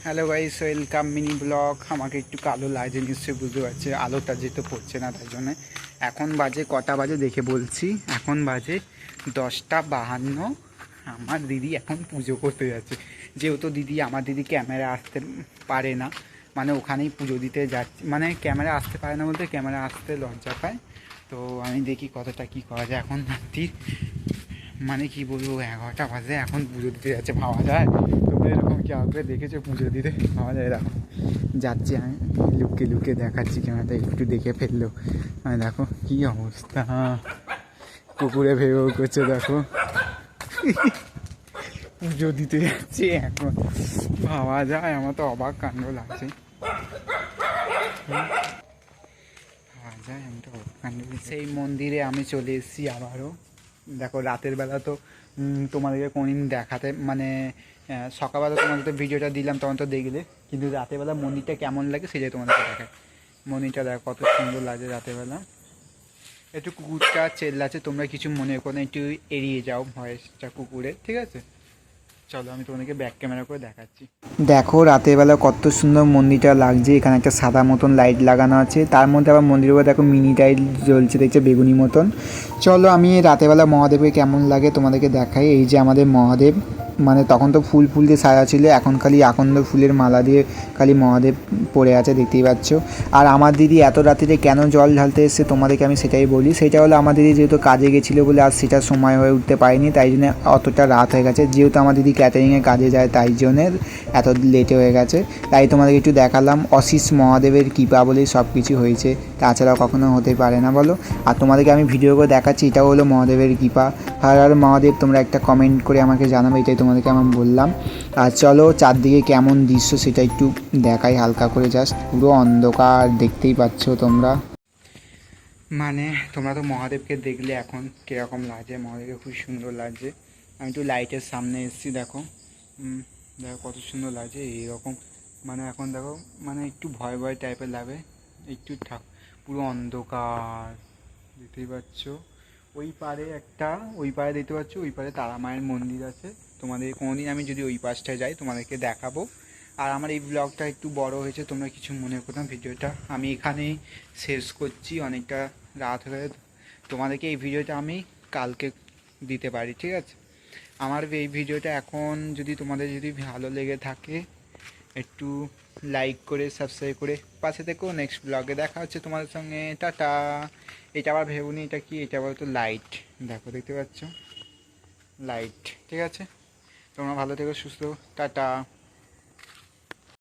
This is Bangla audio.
Hello guys, welcome mini blog. আমাকে একটু কালো লাগছে, নিশ্চয়ই বুঝতে পারছি, আলোটা যেহেতু পড়ছে না তাই জন্য। এখন বাজে কটা বাজে দেখে বলছি, এখন বাজে 10:52। আমার দিদি এখন পুজো করতে যাচ্ছে, যেহেতু আমার দিদি ক্যামেরা আসতে পারে না, মানে ওখানেই পুজো দিতে যাচ্ছে, মানে ক্যামেরা আসতে পারে না বলতে ক্যামেরা আসতে লজ্জা পায়। তো আমি দেখি কতটা কী করা যায়। এখন রাত্রি মানে কি বলবো, 11টা বাজে, এখন পুজো দিতে যাচ্ছে, ভাবা যায়? তোমরা এরকম কি আগে দেখেছো পুজো দিতে? ভাবা যায়? দেখো যাচ্ছি, আমি লুকিয়ে লুকিয়ে দেখাচ্ছি, ক্যামেরাটা একটু দেখে ফেললো। মানে দেখো কি অবস্থা, পুকুরে ভেবে করছে, দেখো পুজো দিতে যাচ্ছে এখন, ভাবা যায়? আমার তো অবাক কাণ্ড লাগছে, ভাবা যায়? আমি তো অবাক কাণ্ড। সেই মন্দিরে আমি চলে এসেছি আবারও। দেখো রাতের বেলা তো তোমাদেরকে কোনদিন দেখাতে, মানে সকালবেলা তোমাদের তো ভিডিওটা দিলাম, তখন তো দেখলে, কিন্তু রাতের বেলা মন্দিরটা কেমন লাগে সেটাই তোমাদেরকে দেখায়। মন্দিরটা দেখো কত সুন্দর লাগে রাতের বেলা। একটু কুকুরটা চেল্লাচ্ছে, তোমরা কিছু মনে করো না, একটু এড়িয়ে যাও ভয়েসটা কুকুরে, ঠিক আছে? চলো আমি তোমাদেরকে ব্যাক ক্যামেরা করে দেখাচ্ছি। দেখো রাতের বেলা কত সুন্দর মন্দিরটা লাগছে। এখানে একটা সাদা মতন লাইট লাগানো আছে, তার মধ্যে আবার মন্দিরের উপর দেখো মিনি লাইট জ্বলছে, দেখছে বেগুনি মতন। চলো আমি রাতের বেলা মহাদেবকে কেমন লাগে তোমাদেরকে দেখাই। এই যে আমাদের মহাদেব, মানে তখন তো ফুল ফুল দিয়ে সাজা ছিল, এখন খালি আকন্দ ফুলের মালা দিয়ে খালি মহাদেব পড়ে আছে, দেখতেই পাচ্ছ। আর আমার দিদি এত রাত্রিতে কেন জল ঢালতে এসছে তোমাদেরকে আমি সেটাই বলি। সেটা হলো আমার দিদি যেহেতু কাজে গেছিলো বলে আর সেটা সময় হয়ে উঠতে পারেনি, তাই জন্য অতটা রাত হয়ে গেছে। যেহেতু আমার দিদি ক্যাটারিংয়ে কাজে যায় তাই জন্যে এত লেটে হয়ে গেছে। তাই তোমাদেরকে একটু দেখালাম, অশিস মহাদেবের কৃপা বলেই সব কিছু হয়েছে, তাছাড়া কখনো হতে পারে না, বলো? আর তোমাদেরকে আমি ভিডিও করে দেখাচ্ছি, এটাও হলো মহাদেবের কৃপা। আর মহাদেব, তোমরা একটা কমেন্ট করে আমাকে জানাবে, এটাই তোমাদেরকে আমি বললাম। আর চলো চারদিকে কেমন দৃশ্য সেটা একটু দেখাই হালকা করে, জাস্ট পুরো অন্ধকার, দেখতেই পাচ্ছ তোমরা। মানে তোমরা তো মহাদেবকে দেখলে এখন কীরকম লাগছে, মহাদেবকে খুব সুন্দর লাগছে। আমি একটু লাইটের সামনে এসেছি, দেখো দেখো কত সুন্দর লাগছে এইরকম। মানে এখন দেখো, মানে একটু ভয় ভয় টাইপের লাগে, একটু পুরো অন্ধকার, দেখতেই পাচ্ছ। ওই পারে ওই পারে দেখতে পাচ্ছ, ওই পারে তারা মায়ের মন্দির আছে। তোমাদের কোনোদিন আমি যদি ওই পাশটায় যাই তোমাদেরকে দেখাবো। আর আমার এই ব্লগটা একটু বড় হয়েছে, তোমরা কিছু মনে করো না। ভিডিওটা আমি এখানেই শেষ করছি, অনেকটা রাত হয়ে। তোমাদেরকে এই ভিডিওটা আমি কালকে দিতে পারি, ঠিক আছে? আমার এই ভিডিওটা এখন যদি তোমাদের যদি ভালো লেগে থাকে, একটু লাইক করে সাবস্ক্রাইব করে পাশে থেকো। নেক্সট ব্লগে দেখা হচ্ছে তোমাদের সঙ্গে, টাটা। এটা আবার ভেবুনি, এটা কি? এটা আবার তো লাইট, দেখো দেখতে পাচ্ছ লাইট, ঠিক আছে? তোমরা ভালো থেকো, সুস্থ, টাটা।